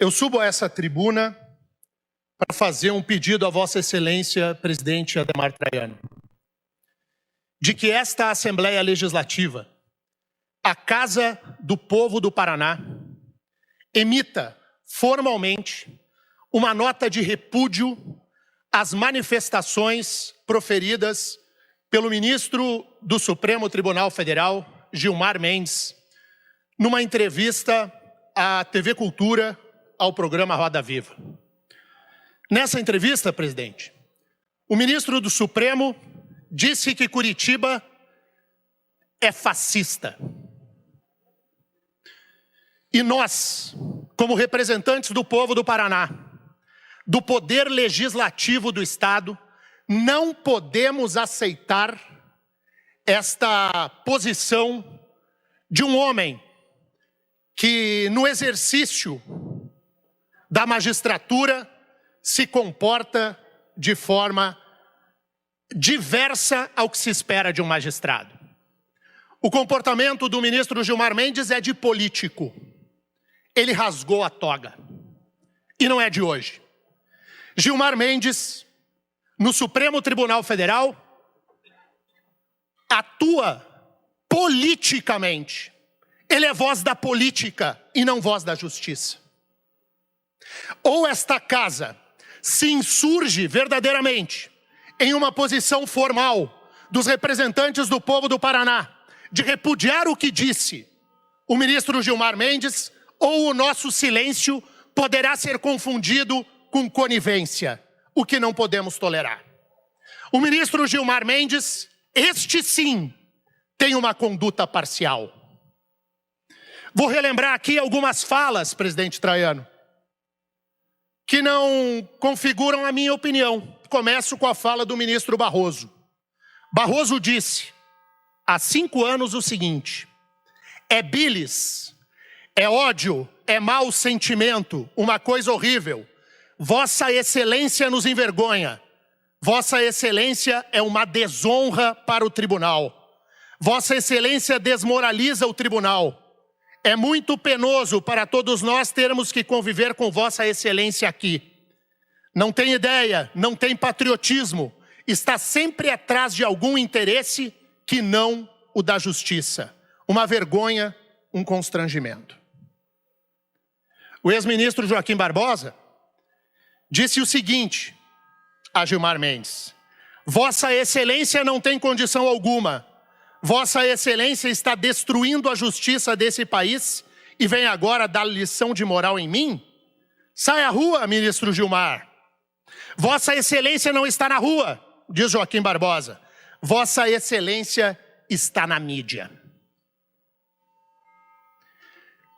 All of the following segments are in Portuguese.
Eu subo a essa tribuna para fazer um pedido a Vossa Excelência, presidente Adhemar Traiano, de que esta Assembleia Legislativa, a Casa do Povo do Paraná, emita formalmente uma nota de repúdio às manifestações proferidas pelo ministro do Supremo Tribunal Federal, Gilmar Mendes, numa entrevista à TV Cultura, ao programa Roda Viva. Nessa entrevista, presidente, o ministro do Supremo disse que Curitiba é fascista. E nós, como representantes do povo do Paraná, do poder legislativo do Estado, não podemos aceitar esta posição de um homem que, no exercício da magistratura, se comporta de forma diversa ao que se espera de um magistrado. O comportamento do ministro Gilmar Mendes é de político. Ele rasgou a toga. E não é de hoje. Gilmar Mendes, no Supremo Tribunal Federal, atua politicamente. Ele é voz da política e não voz da justiça. Ou esta casa se insurge verdadeiramente em uma posição formal dos representantes do povo do Paraná de repudiar o que disse o ministro Gilmar Mendes, ou o nosso silêncio poderá ser confundido com conivência, o que não podemos tolerar. O ministro Gilmar Mendes, este sim, tem uma conduta parcial. Vou relembrar aqui algumas falas, presidente Traiano, que não configuram a minha opinião. Começo com a fala do ministro Barroso. Barroso disse, há 5 anos, o seguinte: é bilis, é ódio, é mau sentimento, uma coisa horrível. Vossa Excelência nos envergonha. Vossa Excelência é uma desonra para o tribunal. Vossa Excelência desmoraliza o tribunal. É muito penoso para todos nós termos que conviver com Vossa Excelência aqui. Não tem ideia, não tem patriotismo. Está sempre atrás de algum interesse que não o da justiça. Uma vergonha, um constrangimento. O ex-ministro Joaquim Barbosa disse o seguinte a Gilmar Mendes: Vossa Excelência não tem condição alguma. Vossa Excelência está destruindo a justiça desse país e vem agora dar lição de moral em mim? Sai à rua, ministro Gilmar. Vossa Excelência não está na rua, diz Joaquim Barbosa. Vossa Excelência está na mídia.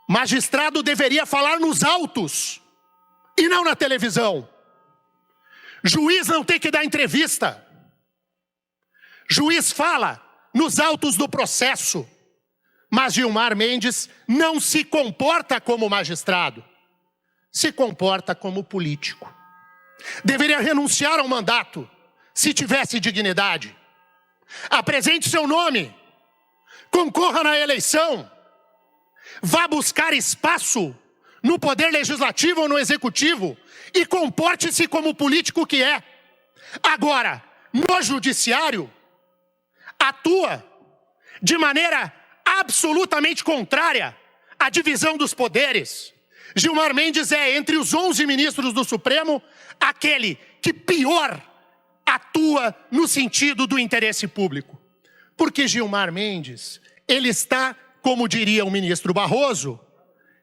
Magistrado deveria falar nos autos e não na televisão. Juiz não tem que dar entrevista. Juiz fala nos autos do processo. Mas Gilmar Mendes não se comporta como magistrado. Se comporta como político. Deveria renunciar ao mandato, se tivesse dignidade. Apresente seu nome. Concorra na eleição. Vá buscar espaço no poder legislativo ou no executivo e comporte-se como político que é. Agora, no judiciário, atua de maneira absolutamente contrária à divisão dos poderes. Gilmar Mendes é, entre os 11 ministros do Supremo, aquele que pior atua no sentido do interesse público. Porque Gilmar Mendes, ele está, como diria o ministro Barroso,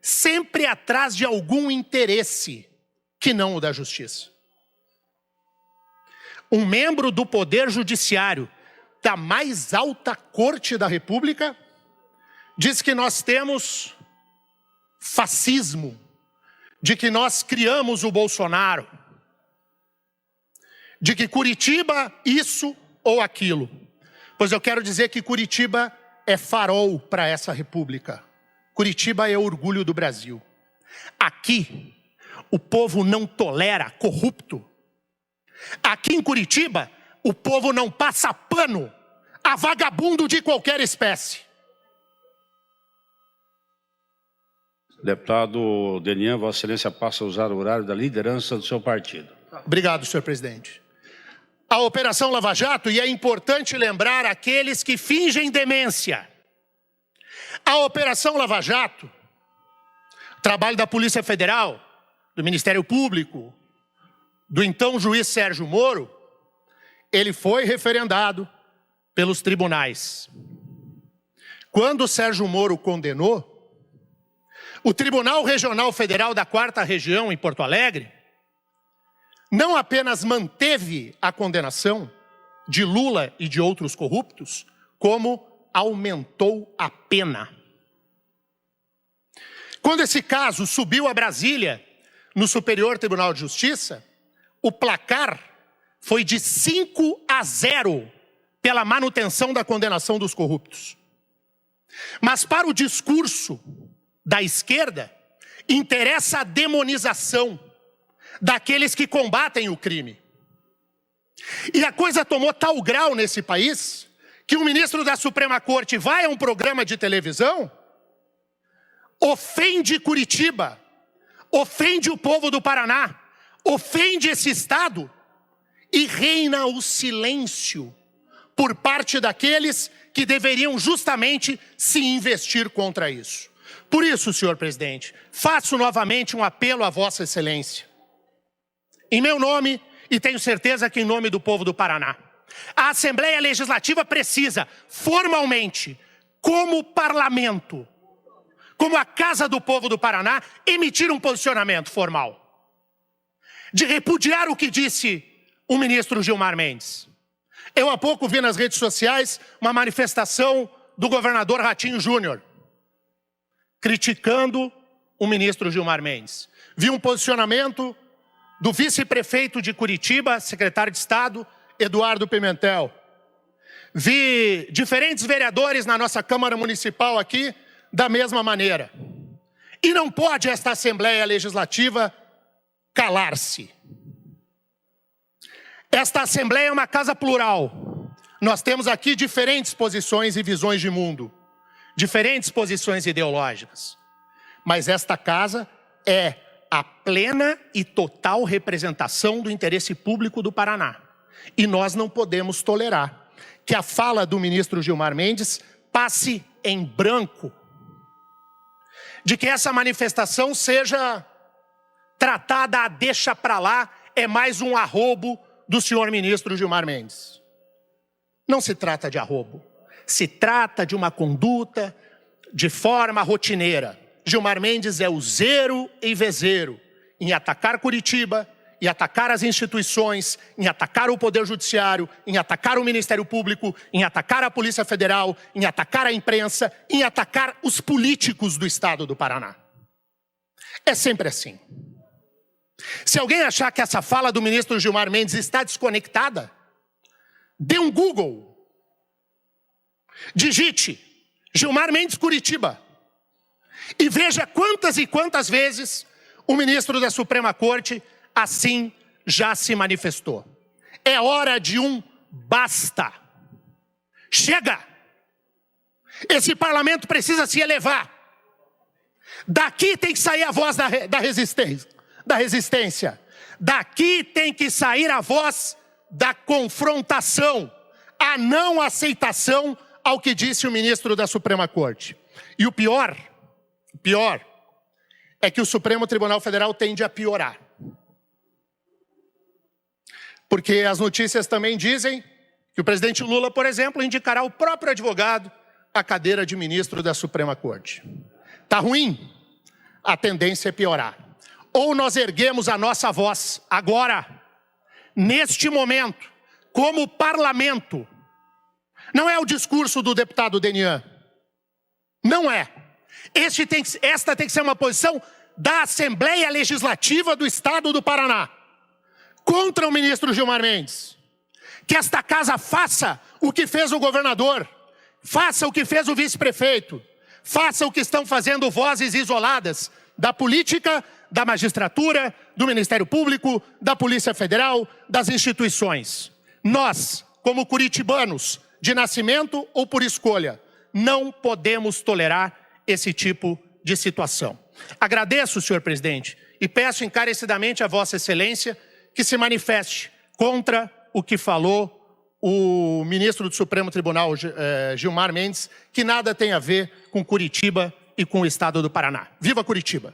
sempre atrás de algum interesse que não o da justiça. Um membro do Poder Judiciário da mais alta corte da República diz que nós temos fascismo, de que nós criamos o Bolsonaro, de que Curitiba isso ou aquilo. Pois eu quero dizer que Curitiba é farol para essa república. Curitiba é orgulho do Brasil. Aqui, o povo não tolera corrupto. Aqui em Curitiba, o povo não passa pano a vagabundo de qualquer espécie. Deputado Denian, Vossa Excelência passa a usar o horário da liderança do seu partido. Obrigado, senhor presidente. A Operação Lava Jato, e é importante lembrar aqueles que fingem demência. A Operação Lava Jato, trabalho da Polícia Federal, do Ministério Público, do então juiz Sérgio Moro, ele foi referendado pelos tribunais. Quando o Sérgio Moro condenou, o Tribunal Regional Federal da 4ª Região, em Porto Alegre, não apenas manteve a condenação de Lula e de outros corruptos, como aumentou a pena. Quando esse caso subiu a Brasília, no Superior Tribunal de Justiça, o placar foi de 5-0 pela manutenção da condenação dos corruptos. Mas para o discurso da esquerda, interessa a demonização daqueles que combatem o crime. E a coisa tomou tal grau nesse país, que o ministro da Suprema Corte vai a um programa de televisão, ofende Curitiba, ofende o povo do Paraná, ofende esse estado, e reina o silêncio por parte daqueles que deveriam justamente se investir contra isso. Por isso, senhor presidente, faço novamente um apelo a Vossa Excelência. Em meu nome, e tenho certeza que em nome do povo do Paraná, a Assembleia Legislativa precisa, formalmente, como parlamento, como a Casa do Povo do Paraná, emitir um posicionamento formal de repudiar o que disse o ministro Gilmar Mendes. Eu há pouco vi nas redes sociais uma manifestação do governador Ratinho Júnior, criticando o ministro Gilmar Mendes. Vi um posicionamento do vice-prefeito de Curitiba, secretário de Estado, Eduardo Pimentel. Vi diferentes vereadores na nossa Câmara Municipal aqui, da mesma maneira. E não pode esta Assembleia Legislativa calar-se. Esta Assembleia é uma casa plural. Nós temos aqui diferentes posições e visões de mundo, diferentes posições ideológicas. Mas esta casa é a plena e total representação do interesse público do Paraná. E nós não podemos tolerar que a fala do ministro Gilmar Mendes passe em branco, de que essa manifestação seja tratada a deixa pra lá, é mais um arrobo do senhor ministro Gilmar Mendes. Não se trata de arrobo, se trata de uma conduta de forma rotineira. Gilmar Mendes é o zero e vezeiro em atacar Curitiba, em atacar as instituições, em atacar o Poder Judiciário, em atacar o Ministério Público, em atacar a Polícia Federal, em atacar a imprensa, em atacar os políticos do Estado do Paraná. É sempre assim. Se alguém achar que essa fala do ministro Gilmar Mendes está desconectada, dê um Google. Digite Gilmar Mendes Curitiba e veja quantas e quantas vezes o ministro da Suprema Corte assim já se manifestou. É hora de um basta. Chega! Esse parlamento precisa se elevar. Daqui tem que sair a voz da resistência. Daqui tem que sair a voz da confrontação, a não aceitação ao que disse o ministro da Suprema Corte. E o pior é que o Supremo Tribunal Federal tende a piorar. Porque as notícias também dizem que o presidente Lula, por exemplo, indicará o próprio advogado à cadeira de ministro da Suprema Corte. Tá ruim? A tendência é piorar. Ou nós erguemos a nossa voz agora, neste momento, como parlamento. Não é o discurso do deputado Denian. Não é. Esta tem que ser uma posição da Assembleia Legislativa do Estado do Paraná, contra o ministro Gilmar Mendes. Que esta casa faça o que fez o governador, faça o que fez o vice-prefeito, faça o que estão fazendo vozes isoladas da política, da magistratura, do Ministério Público, da Polícia Federal, das instituições. Nós, como curitibanos, de nascimento ou por escolha, não podemos tolerar esse tipo de situação. Agradeço, senhor presidente, e peço encarecidamente a Vossa Excelência que se manifeste contra o que falou o ministro do Supremo Tribunal, Gilmar Mendes, que nada tem a ver com Curitiba e com o estado do Paraná. Viva Curitiba!